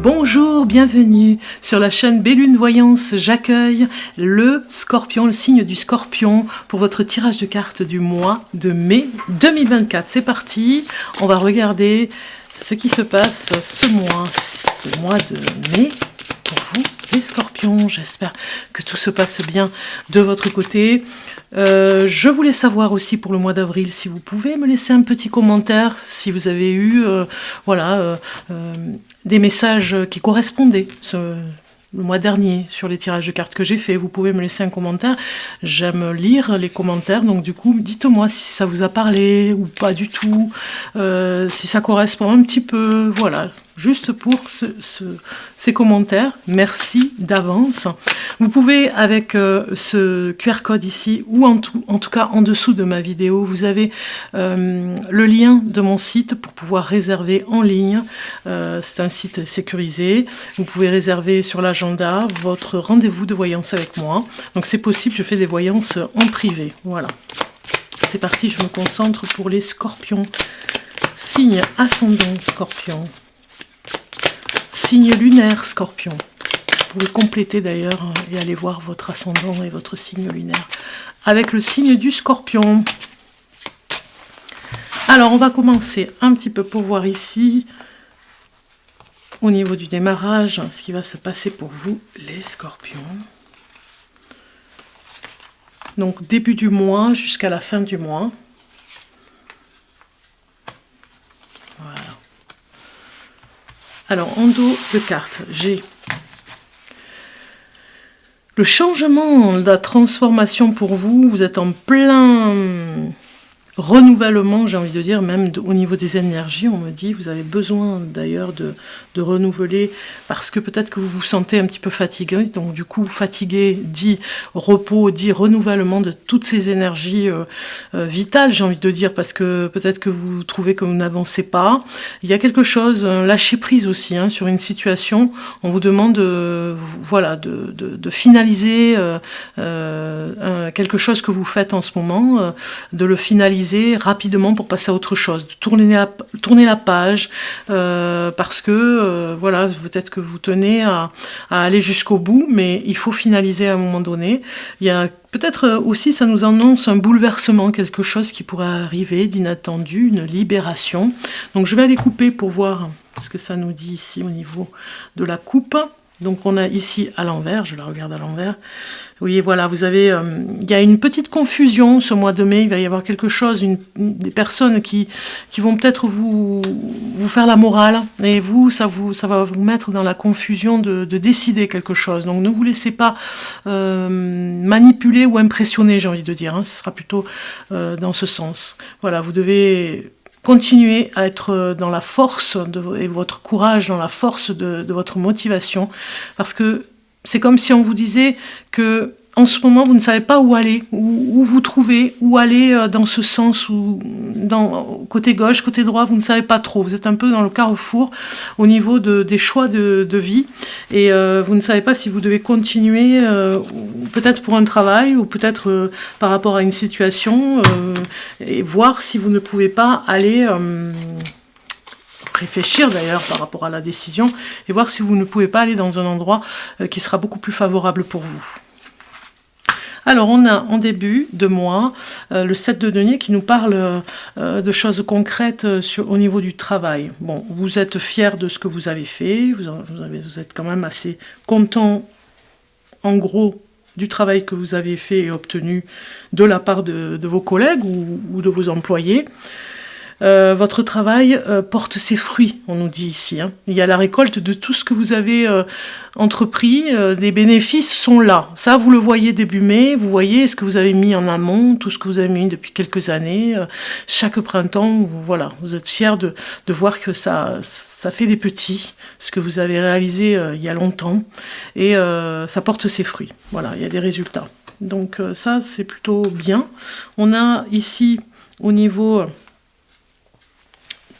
Bonjour, bienvenue sur la chaîne Bellune Voyance. J'accueille le Scorpion, le signe du Scorpion pour votre tirage de cartes du mois de mai 2024. C'est parti, on va regarder ce qui se passe ce mois de mai pour vous les Scorpions. J'espère que tout se passe bien de votre côté. Je voulais savoir aussi pour le mois d'avril si vous pouvez me laisser un petit commentaire si vous avez eu des messages qui correspondaient le mois dernier sur les tirages de cartes que j'ai fait. Vous pouvez me laisser un commentaire, j'aime lire les commentaires, donc du coup dites-moi si ça vous a parlé ou pas du tout, si ça correspond un petit peu, voilà, juste pour ces commentaires, merci d'avance. Vous pouvez avec ce QR code ici, ou en tout cas en dessous de ma vidéo, vous avez le lien de mon site pour pouvoir réserver en ligne. C'est un site sécurisé, vous pouvez réserver sur l'agenda votre rendez-vous de voyance avec moi. Donc c'est possible, je fais des voyances en privé, voilà. C'est parti, je me concentre pour les Scorpions. Signe ascendant Scorpion. Signe lunaire Scorpion. Vous pouvez compléter d'ailleurs et aller voir votre ascendant et votre signe lunaire avec le signe du Scorpion. Alors on va commencer un petit peu pour voir ici au niveau du démarrage ce qui va se passer pour vous les Scorpions. Donc début du mois jusqu'à la fin du mois. Voilà. Alors en dos de carte, j'ai le changement, la transformation pour vous. Vous êtes en plein renouvellement, j'ai envie de dire, même au niveau des énergies, on me dit, vous avez besoin d'ailleurs de renouveler, parce que peut-être que vous vous sentez un petit peu fatigué, donc du coup, fatigué dit repos, dit renouvellement de toutes ces énergies vitales, j'ai envie de dire, parce que peut-être que vous trouvez que vous n'avancez pas. Il y a quelque chose, lâcher prise aussi, hein, sur une situation, on vous demande voilà, de finaliser quelque chose que vous faites en ce moment, de le finaliser rapidement pour passer à autre chose, de tourner la page, parce que voilà, peut-être que vous tenez à aller jusqu'au bout, mais il faut finaliser à un moment donné. Il y a peut-être aussi, ça nous annonce un bouleversement, quelque chose qui pourrait arriver d'inattendu, une libération. Donc je vais aller couper pour voir ce que ça nous dit ici au niveau de la coupe. Donc on a ici à l'envers, je la regarde à l'envers. Oui, voilà, vous avez, il y a une petite confusion ce mois de mai, il va y avoir quelque chose, des personnes qui vont peut-être vous faire la morale, et vous, ça va vous mettre dans la confusion de décider quelque chose. Donc ne vous laissez pas manipuler ou impressionner, j'ai envie de dire, hein, ce sera plutôt dans ce sens. Voilà, vous devez continuez à être dans la force et votre courage, dans la force de votre motivation, parce que c'est comme si on vous disait que en ce moment vous ne savez pas où aller, où vous trouver, où aller dans ce sens, ou côté gauche, côté droit, vous ne savez pas trop, vous êtes un peu dans le carrefour au niveau des choix de vie, et vous ne savez pas si vous devez continuer, peut-être pour un travail, ou peut-être par rapport à une situation, et voir si vous ne pouvez pas aller réfléchir d'ailleurs par rapport à la décision, et voir si vous ne pouvez pas aller dans un endroit qui sera beaucoup plus favorable pour vous. Alors on a en début de mois le 7 de denier qui nous parle de choses concrètes au niveau du travail. Bon, vous êtes fiers de ce que vous avez fait, vous êtes quand même assez content en gros du travail que vous avez fait et obtenu de la part de vos collègues ou de vos employés. Votre travail porte ses fruits, on nous dit ici, hein. Il y a la récolte de tout ce que vous avez entrepris, les bénéfices sont là. Ça, vous le voyez début mai, vous voyez ce que vous avez mis en amont, tout ce que vous avez mis depuis quelques années, chaque printemps, voilà, vous êtes fiers de voir que ça fait des petits, ce que vous avez réalisé il y a longtemps, et ça porte ses fruits. Voilà, il y a des résultats. Donc ça, c'est plutôt bien. On a ici, au niveau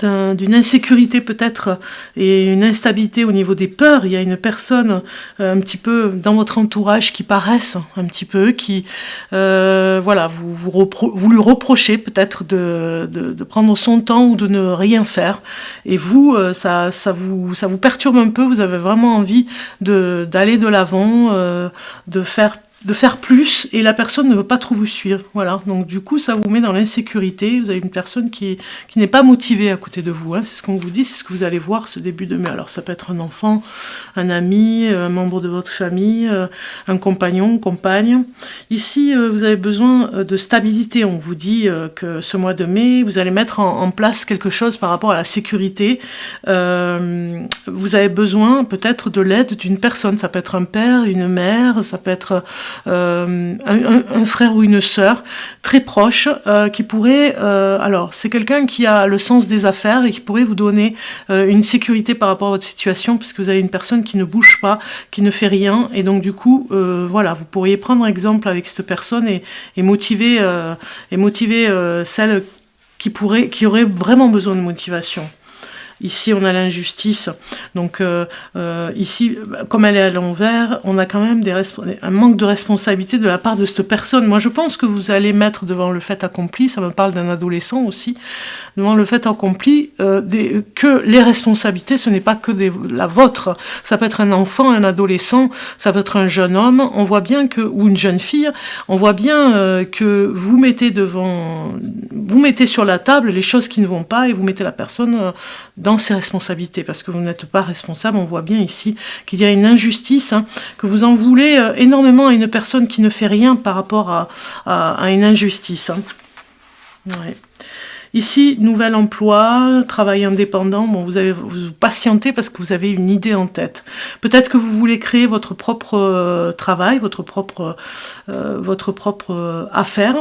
d'une insécurité peut-être et une instabilité au niveau des peurs. Il y a une personne un petit peu dans votre entourage qui paraisse un petit peu, qui voilà, vous lui reprochez peut-être de prendre son temps ou de ne rien faire. Et vous, ça vous perturbe un peu. Vous avez vraiment envie d'aller de l'avant, de faire plus, et la personne ne veut pas trop vous suivre. Voilà. Donc du coup, ça vous met dans l'insécurité. Vous avez une personne qui n'est pas motivée à côté de vous. Hein. C'est ce qu'on vous dit, c'est ce que vous allez voir ce début de mai. Alors ça peut être un enfant, un ami, un membre de votre famille, un compagnon, compagne. Ici, vous avez besoin de stabilité. On vous dit que ce mois de mai, vous allez mettre en place quelque chose par rapport à la sécurité. Vous avez besoin peut-être de l'aide d'une personne. Ça peut être un père, une mère, ça peut être un frère ou une sœur très proche qui pourrait, alors c'est quelqu'un qui a le sens des affaires et qui pourrait vous donner une sécurité par rapport à votre situation, parce que vous avez une personne qui ne bouge pas, qui ne fait rien, et donc du coup voilà, vous pourriez prendre exemple avec cette personne et motiver celle qui aurait vraiment besoin de motivation. Ici, on a l'injustice. Donc, ici, comme elle est à l'envers, on a quand même un manque de responsabilité de la part de cette personne. Moi, je pense que vous allez mettre devant le fait accompli, ça me parle d'un adolescent aussi, devant le fait accompli, que les responsabilités, ce n'est pas que la vôtre. Ça peut être un enfant, un adolescent, ça peut être un jeune homme. On voit bien ou une jeune fille, on voit bien que vous mettez sur la table les choses qui ne vont pas, et vous mettez la personne dans ses responsabilités, parce que vous n'êtes pas responsable. On voit bien ici qu'il y a une injustice, hein, que vous en voulez énormément à une personne qui ne fait rien par rapport à une injustice. Hein. Ouais. Ici, nouvel emploi, travail indépendant. Bon, vous patientez parce que vous avez une idée en tête. Peut-être que vous voulez créer votre propre travail, votre propre affaire.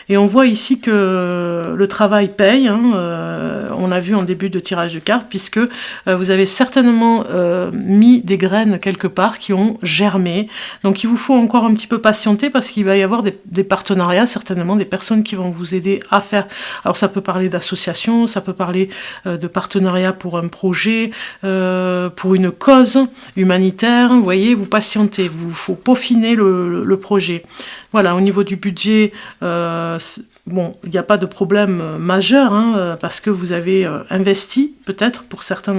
Et on voit ici que le travail paye. Hein, on l'a vu en début de tirage de cartes, puisque vous avez certainement mis des graines quelque part qui ont germé. Donc, il vous faut encore un petit peu patienter, parce qu'il va y avoir des partenariats, certainement des personnes qui vont vous aider à faire. Alors, ça peut parler d'association, ça peut parler de partenariat pour un projet, pour une cause humanitaire. Vous voyez, vous patientez, il faut peaufiner le projet. Voilà, au niveau du budget, bon, il n'y a pas de problème majeur, hein, parce que vous avez investi, peut-être, pour certains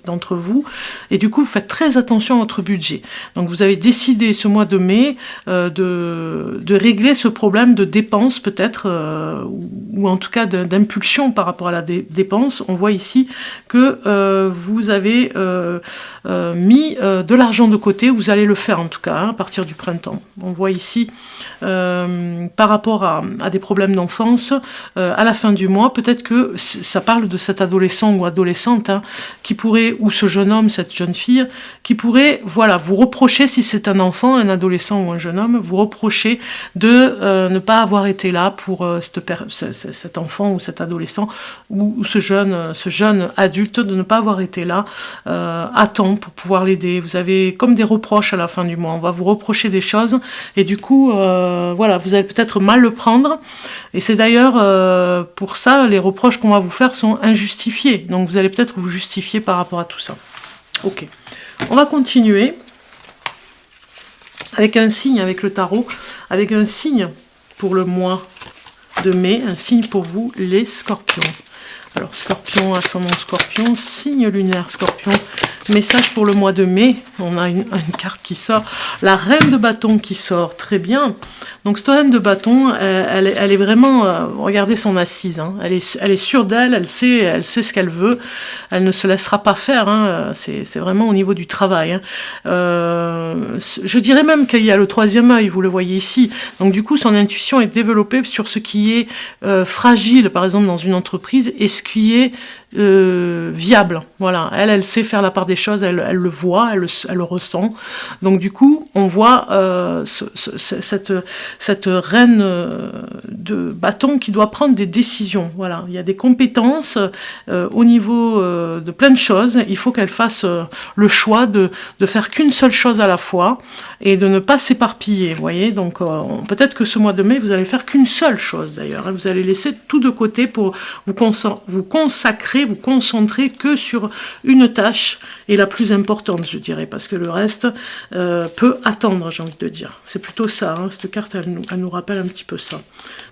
d'entre vous, et du coup, vous faites très attention à votre budget. Donc, vous avez décidé ce mois de mai de régler ce problème de dépenses, peut-être, ou en tout cas d'impulsion par rapport à la dépense. On voit ici que vous avez mis de l'argent de côté. Vous allez le faire, en tout cas, hein, à partir du printemps. On voit ici, par rapport à des problèmes d'enfance, à la fin du mois, peut-être que ça parle de cet adolescent ou adolescente, hein, qui pourrait, ou ce jeune homme, cette jeune fille, qui pourrait, voilà, vous reprocher, si c'est un enfant, un adolescent ou un jeune homme, vous reprocher de ne pas avoir été là pour cet enfant ou cet adolescent ou ce jeune adulte, de ne pas avoir été là à temps pour pouvoir l'aider. Vous avez comme des reproches à la fin du mois. On va vous reprocher des choses, et du coup, voilà, vous allez peut-être mal le prendre. Et c'est d'ailleurs pour ça, les reproches qu'on va vous faire sont injustifiés. Donc vous allez peut-être vous justifier par rapport à tout ça. Ok. On va continuer avec un signe, avec le tarot, avec un signe pour le mois de mai, un signe pour vous, les scorpions. Alors, scorpion, ascendant scorpion, signe lunaire scorpion, message pour le mois de mai. On a une carte qui sort, la reine de bâton qui sort, très bien. Donc cette reine de bâton, elle est vraiment, regardez son assise, hein. Elle est sûre d'elle, elle sait ce qu'elle veut, elle ne se laissera pas faire, hein. C'est vraiment au niveau du travail, hein. Je dirais même qu'il y a le troisième œil, vous le voyez ici. Donc du coup, son intuition est développée sur ce qui est fragile, par exemple dans une entreprise, et ce qui est viable. Voilà, elle sait faire la part des choses, elle le voit, elle le ressent. Donc du coup, on voit cette reine de bâton qui doit prendre des décisions. Voilà, il y a des compétences au niveau de plein de choses. Il faut qu'elle fasse le choix de faire qu'une seule chose à la fois et de ne pas s'éparpiller. Vous voyez, donc peut-être que ce mois de mai, vous allez faire qu'une seule chose d'ailleurs. Hein. Vous allez laisser tout de côté pour vous consacrer, vous concentrer que sur une tâche et la plus importante, je dirais, parce que le reste peut attendre, j'ai envie de dire. C'est plutôt ça, hein. Cette carte, elle nous rappelle un petit peu ça.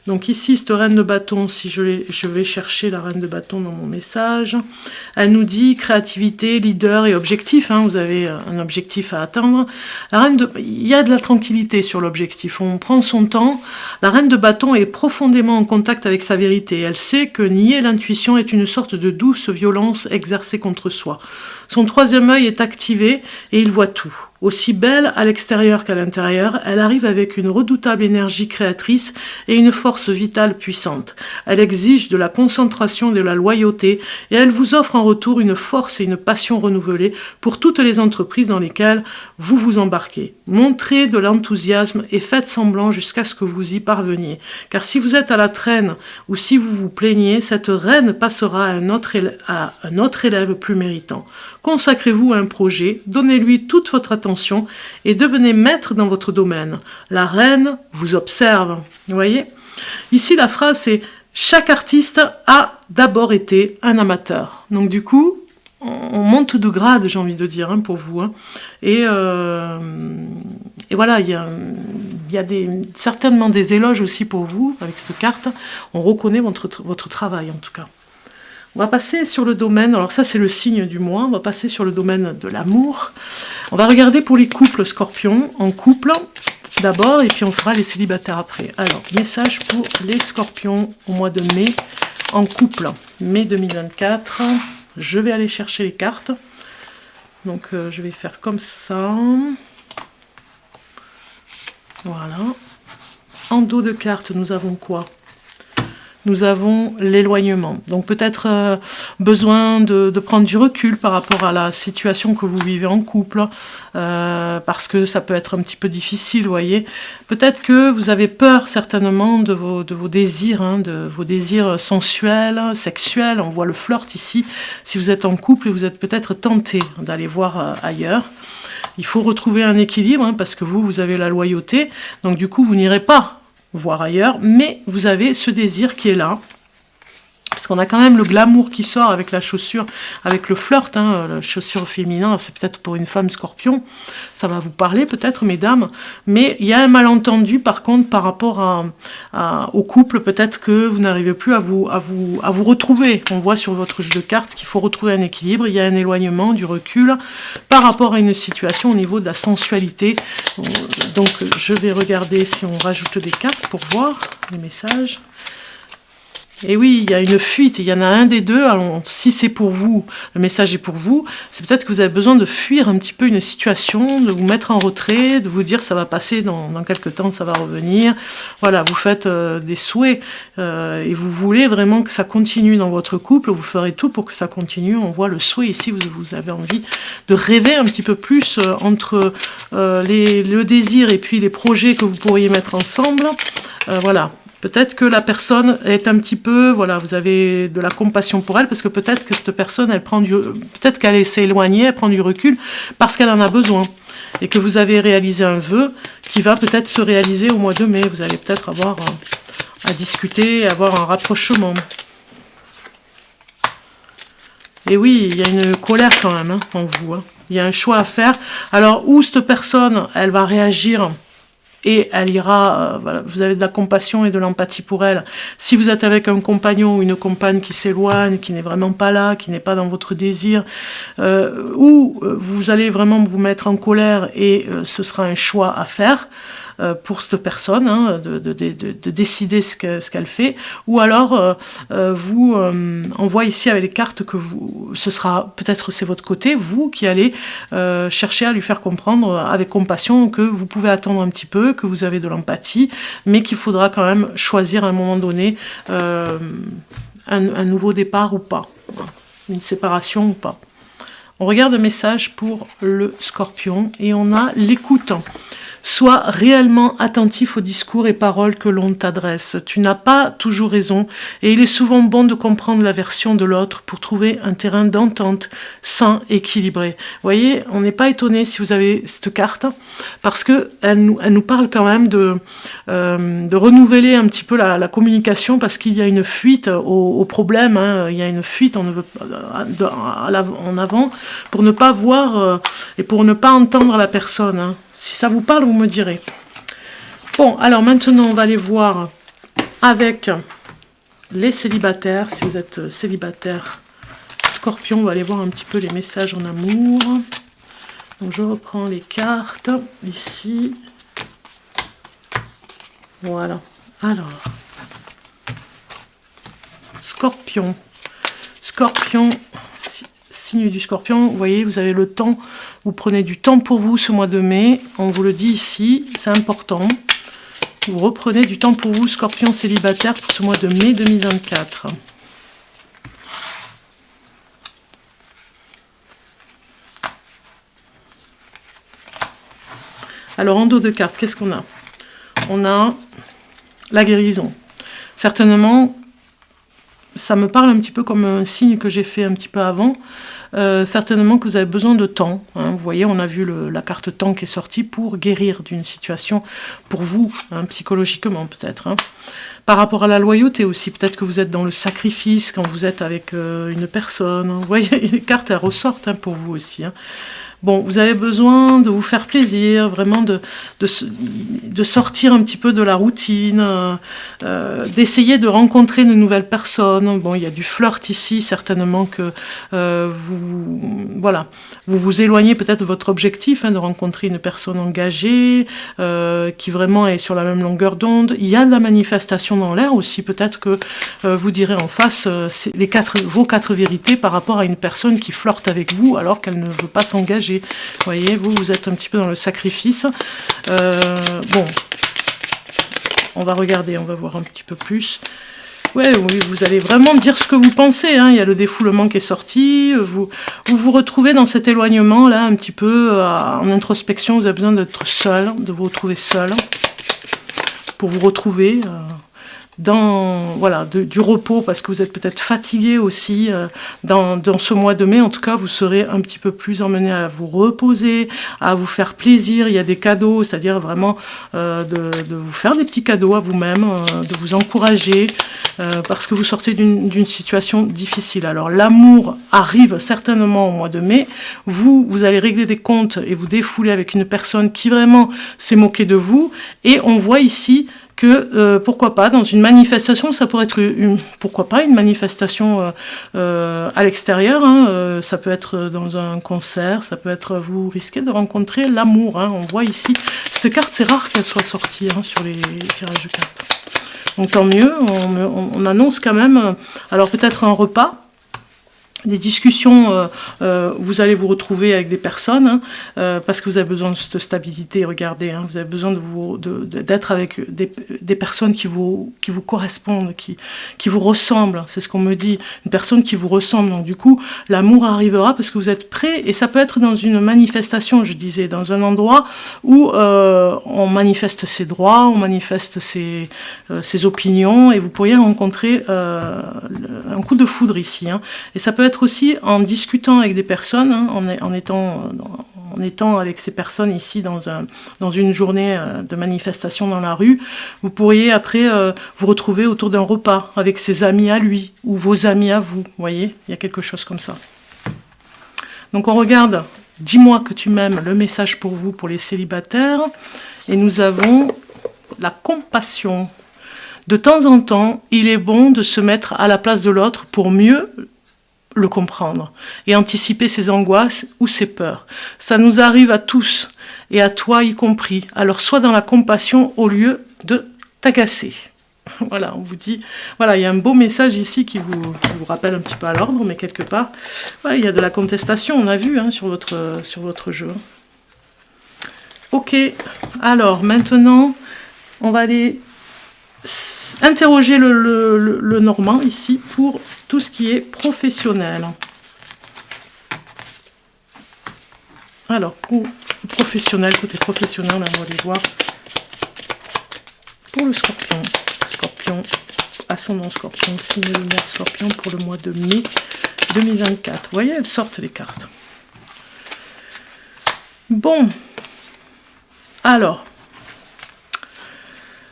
Donc ici, cette reine de bâton, si je vais chercher la reine de bâton dans mon message, elle nous dit créativité, leader et objectif. Hein. Vous avez un objectif à atteindre. Il y a de la tranquillité sur l'objectif. On prend son temps. La reine de bâton est profondément en contact avec sa vérité. Elle sait que nier l'intuition est une sorte de douce violence exercée contre soi. Son troisième œil est activé et il voit tout. Aussi belle à l'extérieur qu'à l'intérieur, elle arrive avec une redoutable énergie créatrice et une force vitale puissante. Elle exige de la concentration et de la loyauté et elle vous offre en retour une force et une passion renouvelée pour toutes les entreprises dans lesquelles vous vous embarquez. Montrez de l'enthousiasme et faites semblant jusqu'à ce que vous y parveniez. Car si vous êtes à la traîne ou si vous vous plaignez, cette reine passera à un autre élève plus méritant. Consacrez-vous à un projet, donnez-lui toute votre attention et devenez maître dans votre domaine. La reine vous observe. Vous voyez ? Ici, la phrase, c'est « Chaque artiste a d'abord été un amateur ». Donc du coup, on monte de grade, j'ai envie de dire, hein, pour vous. Hein. Et voilà, il y a certainement des éloges aussi pour vous avec cette carte. On reconnaît votre travail, en tout cas. On va passer sur le domaine, alors ça c'est le signe du mois, on va passer sur le domaine de l'amour. On va regarder pour les couples scorpions, en couple d'abord, et puis on fera les célibataires après. Alors, message pour les scorpions au mois de mai, en couple, mai 2024. Je vais aller chercher les cartes. Donc je vais faire comme ça. Voilà. En dos de carte, nous avons quoi ? Nous avons l'éloignement. Donc peut-être besoin de prendre du recul par rapport à la situation que vous vivez en couple, parce que ça peut être un petit peu difficile, vous voyez. Peut-être que vous avez peur certainement de vos désirs, hein, de vos désirs sensuels, sexuels. On voit le flirt ici. Si vous êtes en couple, vous êtes peut-être tenté d'aller voir ailleurs. Il faut retrouver un équilibre, hein, parce que vous avez la loyauté. Donc du coup, vous n'irez pas voir ailleurs, mais vous avez ce désir qui est là, parce qu'on a quand même le glamour qui sort avec la chaussure, avec le flirt, hein, la chaussure féminin, c'est peut-être pour une femme scorpion, ça va vous parler peut-être, mesdames, mais il y a un malentendu par contre par rapport au couple, peut-être que vous n'arrivez plus à vous retrouver. On voit sur votre jeu de cartes qu'il faut retrouver un équilibre, il y a un éloignement, du recul par rapport à une situation au niveau de la sensualité. Donc je vais regarder si on rajoute des cartes pour voir les messages. Et oui, il y a une fuite, il y en a un des deux. Alors, si c'est pour vous, le message est pour vous, c'est peut-être que vous avez besoin de fuir un petit peu une situation, de vous mettre en retrait, de vous dire ça va passer dans quelques temps, ça va revenir. Voilà, vous faites des souhaits et vous voulez vraiment que ça continue dans votre couple, vous ferez tout pour que ça continue. On voit le souhait ici, vous avez envie de rêver un petit peu plus entre le désir et puis les projets que vous pourriez mettre ensemble. Voilà. Peut-être que la personne est un petit peu, voilà, vous avez de la compassion pour elle, parce que peut-être que cette personne, peut-être qu'elle s'est éloignée, elle prend du recul, parce qu'elle en a besoin. Et que vous avez réalisé un vœu qui va peut-être se réaliser au mois de mai. Vous allez peut-être avoir à discuter, avoir un rapprochement. Et oui, il y a une colère quand même, hein, en vous. Hein. Il y a un choix à faire. Alors, où cette personne, elle va réagir et elle ira, voilà, vous avez de la compassion et de l'empathie pour elle. Si vous êtes avec un compagnon ou une compagne qui s'éloigne, qui n'est vraiment pas là, qui n'est pas dans votre désir, ou vous allez vraiment vous mettre en colère et ce sera un choix à faire pour cette personne, hein, de décider ce qu'elle fait, ou alors on voit ici avec les cartes que ce sera, peut-être c'est votre côté, vous qui allez chercher à lui faire comprendre avec compassion que vous pouvez attendre un petit peu, que vous avez de l'empathie, mais qu'il faudra quand même choisir à un moment donné un nouveau départ ou pas, une séparation ou pas. On regarde un message pour le Scorpion et on a l'écoute. Sois réellement attentif aux discours et paroles que l'on t'adresse. Tu n'as pas toujours raison et il est souvent bon de comprendre la version de l'autre pour trouver un terrain d'entente sain, équilibré. Vous voyez, on n'est pas étonné si vous avez cette carte parce que elle nous parle quand même de renouveler un petit peu la communication parce qu'il y a une fuite au problème. Hein. Il y a une fuite, on ne veut en avant pour ne pas voir et pour ne pas entendre la personne. Hein. Si ça vous parle, vous me direz. Bon, alors maintenant, on va aller voir avec les célibataires. Si vous êtes célibataire, Scorpion, on va aller voir un petit peu les messages en amour. Donc, je reprends les cartes ici. Voilà. Alors, Scorpion. Scorpion, signe du Scorpion, vous voyez, vous avez le temps, vous prenez du temps pour vous ce mois de mai, on vous le dit ici, c'est important. Vous reprenez du temps pour vous, Scorpion célibataire, pour ce mois de mai 2024. Alors, en dos de cartes, qu'est-ce qu'on a? On a la guérison. Certainement, ça me parle un petit peu comme un signe que j'ai fait un petit peu avant. Certainement que vous avez besoin de temps. Hein. Vous voyez, on a vu la carte temps qui est sortie pour guérir d'une situation pour vous, hein, psychologiquement peut-être. Hein. Par rapport à la loyauté aussi, peut-être que vous êtes dans le sacrifice quand vous êtes avec une personne. Vous voyez, les cartes, elles ressortent hein, pour vous aussi. Hein. Bon, vous avez besoin de vous faire plaisir, vraiment de sortir un petit peu de la routine, d'essayer de rencontrer de nouvelles personnes. Bon, il y a du flirt ici, certainement que vous vous éloignez peut-être de votre objectif, hein, de rencontrer une personne engagée, qui vraiment est sur la même longueur d'onde. Il y a de la manifestation dans l'air aussi, peut-être que vous direz en face vos 4 vérités par rapport à une personne qui flirte avec vous alors qu'elle ne veut pas s'engager. Vous voyez, vous êtes un petit peu dans le sacrifice. Bon, on va regarder, on va voir un petit peu plus. Ouais, oui, vous allez vraiment dire ce que vous pensez. Hein. Il y a le défoulement qui est sorti. Vous retrouvez dans cet éloignement là, un petit peu en introspection. Vous avez besoin d'être seul, de vous retrouver seul pour vous retrouver. Dans du repos parce que vous êtes peut-être fatigué aussi dans ce mois de mai. En tout cas, vous serez un petit peu plus emmené à vous reposer, à vous faire plaisir. Il y a des cadeaux, c'est-à-dire vraiment de vous faire des petits cadeaux à vous-même, de vous encourager parce que vous sortez d'une situation difficile. Alors l'amour arrive certainement au mois de mai. Vous allez régler des comptes et vous défouler avec une personne qui vraiment s'est moquée de vous. Et on voit ici que, pourquoi pas, dans une manifestation, ça pourrait être pourquoi pas une manifestation à l'extérieur, hein, ça peut être dans un concert, ça peut être, vous risquez de rencontrer l'amour, hein, on voit ici, cette carte, c'est rare qu'elle soit sortie hein, sur les tirages de cartes. Donc tant mieux, on annonce quand même, alors peut-être un repas, des discussions, vous allez vous retrouver avec des personnes, hein, parce que vous avez besoin de cette stabilité, regardez, hein, vous avez besoin d'être avec des personnes qui vous correspondent, qui vous ressemblent, c'est ce qu'on me dit, une personne qui vous ressemble, donc du coup, l'amour arrivera parce que vous êtes prêts, et ça peut être dans une manifestation, je disais, dans un endroit où on manifeste ses droits, on manifeste ses opinions, et vous pourriez rencontrer un coup de foudre ici, hein, et ça peut être aussi en discutant avec des personnes, hein, en étant avec ces personnes ici dans une journée de manifestation dans la rue, vous pourriez après vous retrouver autour d'un repas avec ses amis à lui ou vos amis à vous, voyez, il y a quelque chose comme ça. Donc on regarde, dis-moi que tu m'aimes, le message pour vous, pour les célibataires, et nous avons la compassion. De temps en temps, il est bon de se mettre à la place de l'autre pour mieux le comprendre et anticiper ses angoisses ou ses peurs. Ça nous arrive à tous et à toi y compris. Alors sois dans la compassion au lieu de t'agacer. Voilà, on vous dit, voilà, il y a un beau message ici qui vous rappelle un petit peu à l'ordre, mais quelque part, ouais, il y a de la contestation, on a vu hein, sur votre jeu. Ok, alors maintenant, on va aller interroger le Normand ici pour tout ce qui est professionnel. Alors, pour le professionnel, côté professionnel, on va aller voir. Pour le Scorpion, Scorpion, ascendant Scorpion, signe lunaire Scorpion pour le mois de mai 2024. Vous voyez, elles sortent les cartes. Bon, alors,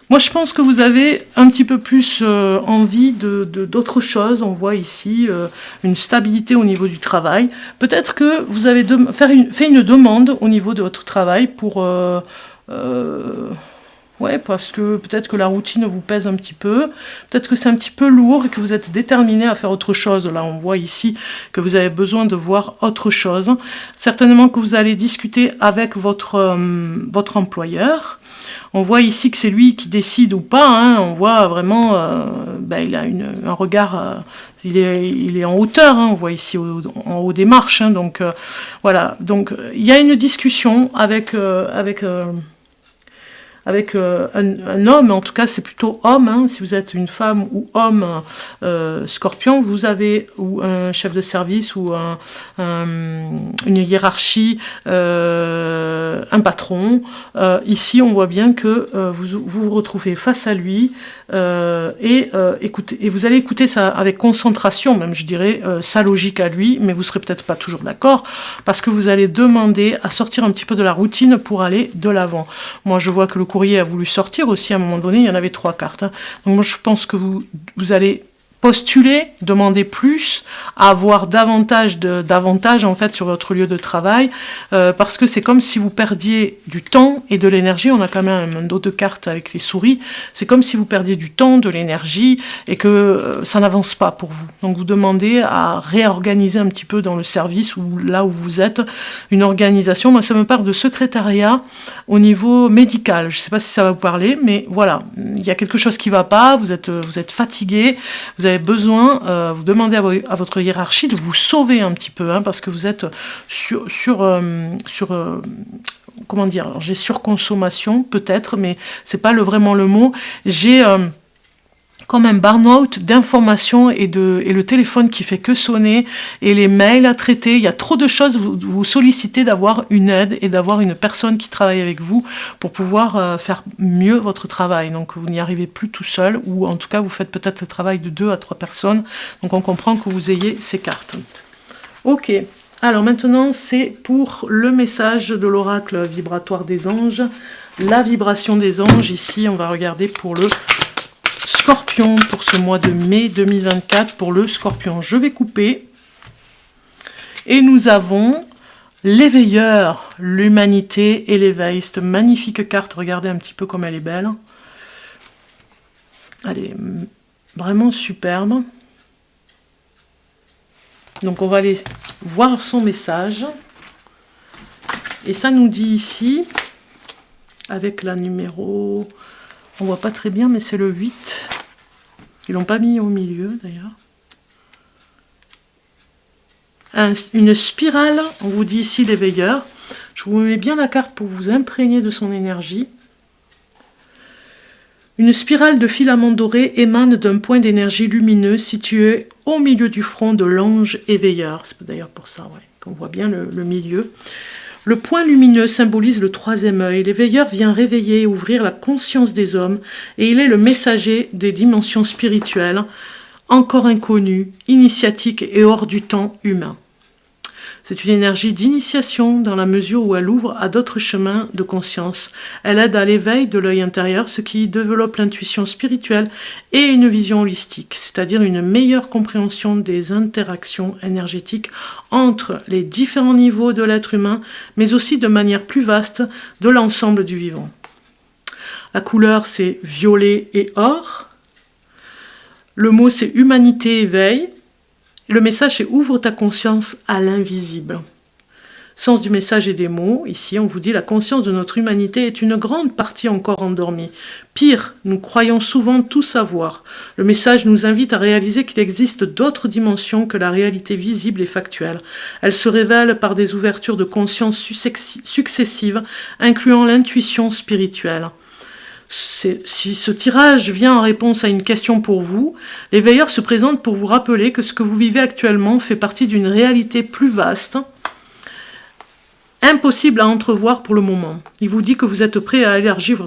moi je pense que vous avez un petit peu plus envie d'autre chose. On voit ici une stabilité au niveau du travail. Peut-être que vous avez fait une demande au niveau de votre travail pour... ouais, parce que peut-être que la routine vous pèse un petit peu, peut-être que c'est un petit peu lourd et que vous êtes déterminé à faire autre chose. Là, on voit ici que vous avez besoin de voir autre chose. Certainement que vous allez discuter avec votre employeur. On voit ici que c'est lui qui décide ou pas. Hein. On voit vraiment, il a un regard, il est en hauteur. Hein. On voit ici en haut des marches. Hein. Donc voilà. Donc il y a une discussion avec un homme, en tout cas c'est plutôt homme, hein. Si vous êtes une femme ou homme Scorpion, vous avez ou un chef de service ou une hiérarchie, un patron. Ici on voit bien que vous vous retrouvez face à lui et vous allez écouter ça avec concentration, même je dirais sa logique à lui, mais vous serez peut-être pas toujours d'accord, parce que vous allez demander à sortir un petit peu de la routine pour aller de l'avant. Moi je vois que le courrier a voulu sortir aussi à un moment donné, il y en avait 3 cartes. Hein. Donc moi je pense que vous allez postuler, demander plus, avoir davantage en fait sur votre lieu de travail, parce que c'est comme si vous perdiez du temps et de l'énergie. On a quand même un dos de cartes avec les souris. C'est comme si vous perdiez du temps, de l'énergie et que ça n'avance pas pour vous. Donc vous demandez à réorganiser un petit peu dans le service ou là où vous êtes, une organisation. Moi ça me parle de secrétariat au niveau médical. Je ne sais pas si ça va vous parler, mais voilà, il y a quelque chose qui ne va pas, vous êtes fatigué, vous avez besoin, vous demandez à votre hiérarchie de vous sauver un petit peu, hein, parce que vous êtes comment dire, j'ai surconsommation peut-être, mais c'est pas vraiment le mot. J'ai comme un burn-out d'informations et le téléphone qui fait que sonner et les mails à traiter. Il y a trop de choses. Vous sollicitez d'avoir une aide et d'avoir une personne qui travaille avec vous pour pouvoir faire mieux votre travail. Donc vous n'y arrivez plus tout seul, ou en tout cas vous faites peut-être le travail de 2 à 3 personnes. Donc on comprend que vous ayez ces cartes. Ok. Alors maintenant c'est pour le message de l'oracle vibratoire des anges. La vibration des anges. Ici on va regarder pour le Scorpion pour ce mois de mai 2024 pour le Scorpion. Je vais couper. Et nous avons l'éveilleur, l'humanité et l'éveil. Cette magnifique carte, regardez un petit peu comme elle est belle. Elle est vraiment superbe. Donc on va aller voir son message. Et ça nous dit ici, avec la numéro... On voit pas très bien, mais c'est le 8. Ils l'ont pas mis au milieu, d'ailleurs. Une spirale, on vous dit ici l'éveilleur. Je vous mets bien la carte pour vous imprégner de son énergie. Une spirale de filaments dorés émane d'un point d'énergie lumineux situé au milieu du front de l'ange éveilleur. C'est d'ailleurs pour ça qu'on voit bien le milieu. Le point lumineux symbolise le 3e œil. L'éveilleur vient réveiller et ouvrir la conscience des hommes, et il est le messager des dimensions spirituelles, encore inconnues, initiatiques et hors du temps humain. C'est une énergie d'initiation dans la mesure où elle ouvre à d'autres chemins de conscience. Elle aide à l'éveil de l'œil intérieur, ce qui développe l'intuition spirituelle et une vision holistique, c'est-à-dire une meilleure compréhension des interactions énergétiques entre les différents niveaux de l'être humain, mais aussi de manière plus vaste de l'ensemble du vivant. La couleur, c'est violet et or. Le mot, c'est humanité, éveil. Le message, c'est « Ouvre ta conscience à l'invisible ». Sens du message et des mots. Ici, on vous dit « La conscience de notre humanité est une grande partie encore endormie. Pire, nous croyons souvent tout savoir. Le message nous invite à réaliser qu'il existe d'autres dimensions que la réalité visible et factuelle. Elle se révèle par des ouvertures de conscience successives, incluant l'intuition spirituelle. » Si ce tirage vient en réponse à une question pour vous, l'éveilleur se présente pour vous rappeler que ce que vous vivez actuellement fait partie d'une réalité plus vaste impossible à entrevoir pour le moment. Il vous dit que vous êtes prêt à élargir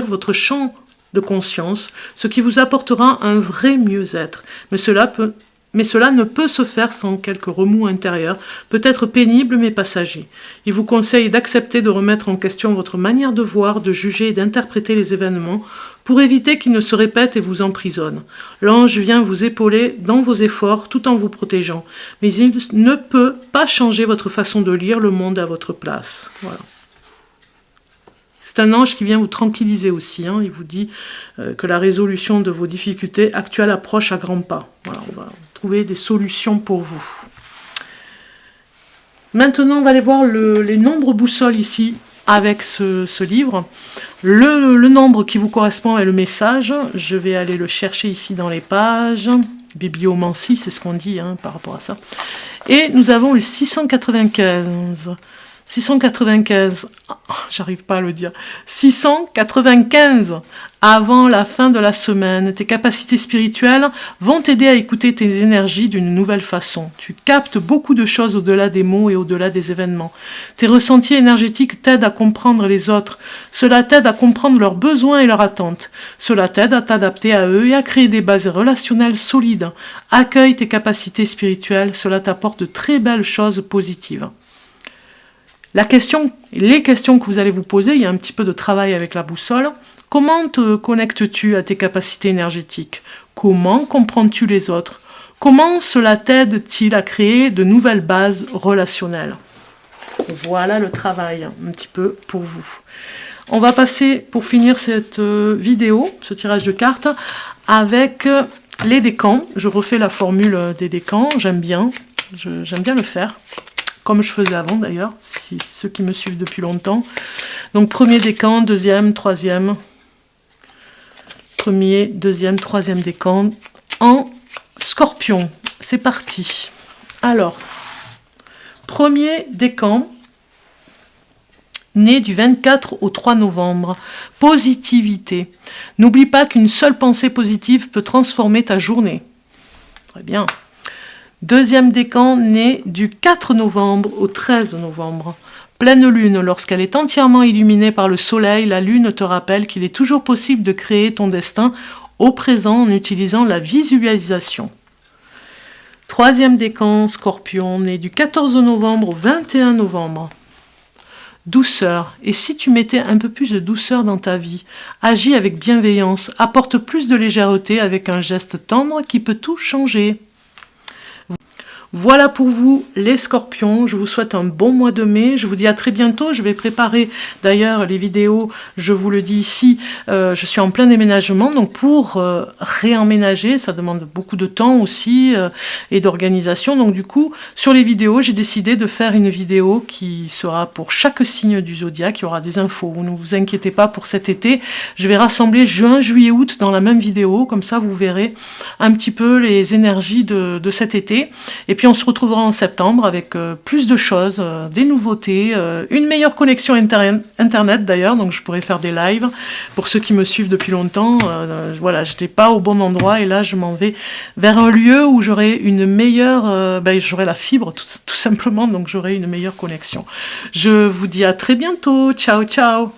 votre champ de conscience, ce qui vous apportera un vrai mieux-être. Mais cela ne peut se faire sans quelques remous intérieurs, peut-être pénibles mais passagers. Il vous conseille d'accepter de remettre en question votre manière de voir, de juger et d'interpréter les événements pour éviter qu'ils ne se répètent et vous emprisonnent. L'ange vient vous épauler dans vos efforts tout en vous protégeant, mais il ne peut pas changer votre façon de lire le monde à votre place. Voilà. C'est un ange qui vient vous tranquilliser aussi. Hein. Il vous dit que la résolution de vos difficultés actuelles approche à grands pas. Voilà, on va trouver des solutions pour vous. Maintenant, on va aller voir les nombres boussoles ici avec ce livre. Le nombre qui vous correspond est le message. Je vais aller le chercher ici dans les pages. Bibliomancie, c'est ce qu'on dit hein, par rapport à ça. Et nous avons le 695. 695, j'arrive pas à le dire, 695, avant la fin de la semaine, tes capacités spirituelles vont t'aider à écouter tes énergies d'une nouvelle façon. Tu captes beaucoup de choses au-delà des mots et au-delà des événements. Tes ressentis énergétiques t'aident à comprendre les autres. Cela t'aide à comprendre leurs besoins et leurs attentes. Cela t'aide à t'adapter à eux et à créer des bases relationnelles solides. Accueille tes capacités spirituelles, cela t'apporte de très belles choses positives. Les questions que vous allez vous poser, il y a un petit peu de travail avec la boussole. Comment te connectes-tu à tes capacités énergétiques? Comment comprends-tu les autres? Comment cela t'aide-t-il à créer de nouvelles bases relationnelles? Voilà le travail un petit peu pour vous. On va passer, pour finir cette vidéo, ce tirage de cartes, avec les décans. Je refais la formule des décans, j'aime bien le faire. Comme je faisais avant d'ailleurs, si ceux qui me suivent depuis longtemps. Donc premier décan, deuxième, troisième. Premier, deuxième, troisième décan en scorpion. C'est parti. Alors, premier décan, né du 24 au 3 novembre. Positivité. N'oublie pas qu'une seule pensée positive peut transformer ta journée. Très bien. Deuxième décan, né du 4 novembre au 13 novembre. Pleine lune, lorsqu'elle est entièrement illuminée par le soleil, la lune te rappelle qu'il est toujours possible de créer ton destin au présent en utilisant la visualisation. Troisième décan, scorpion, né du 14 novembre au 21 novembre. Douceur. Et si tu mettais un peu plus de douceur dans ta vie? Agis avec bienveillance, apporte plus de légèreté avec un geste tendre qui peut tout changer. Voilà pour vous les scorpions, je vous souhaite un bon mois de mai, je vous dis à très bientôt, je vais préparer d'ailleurs les vidéos, je vous le dis ici, je suis en plein déménagement, donc pour réemménager, ça demande beaucoup de temps aussi et d'organisation, donc du coup sur les vidéos j'ai décidé de faire une vidéo qui sera pour chaque signe du zodiaque, il y aura des infos, ne vous inquiétez pas pour cet été, je vais rassembler juin, juillet, août dans la même vidéo, comme ça vous verrez un petit peu les énergies de cet été, et puis on se retrouvera en septembre avec plus de choses, des nouveautés, une meilleure connexion internet d'ailleurs, donc je pourrai faire des lives pour ceux qui me suivent depuis longtemps. Voilà, je n'étais pas au bon endroit et là je m'en vais vers un lieu où j'aurai une meilleure, j'aurai la fibre tout simplement, donc j'aurai une meilleure connexion. Je vous dis à très bientôt, ciao ciao.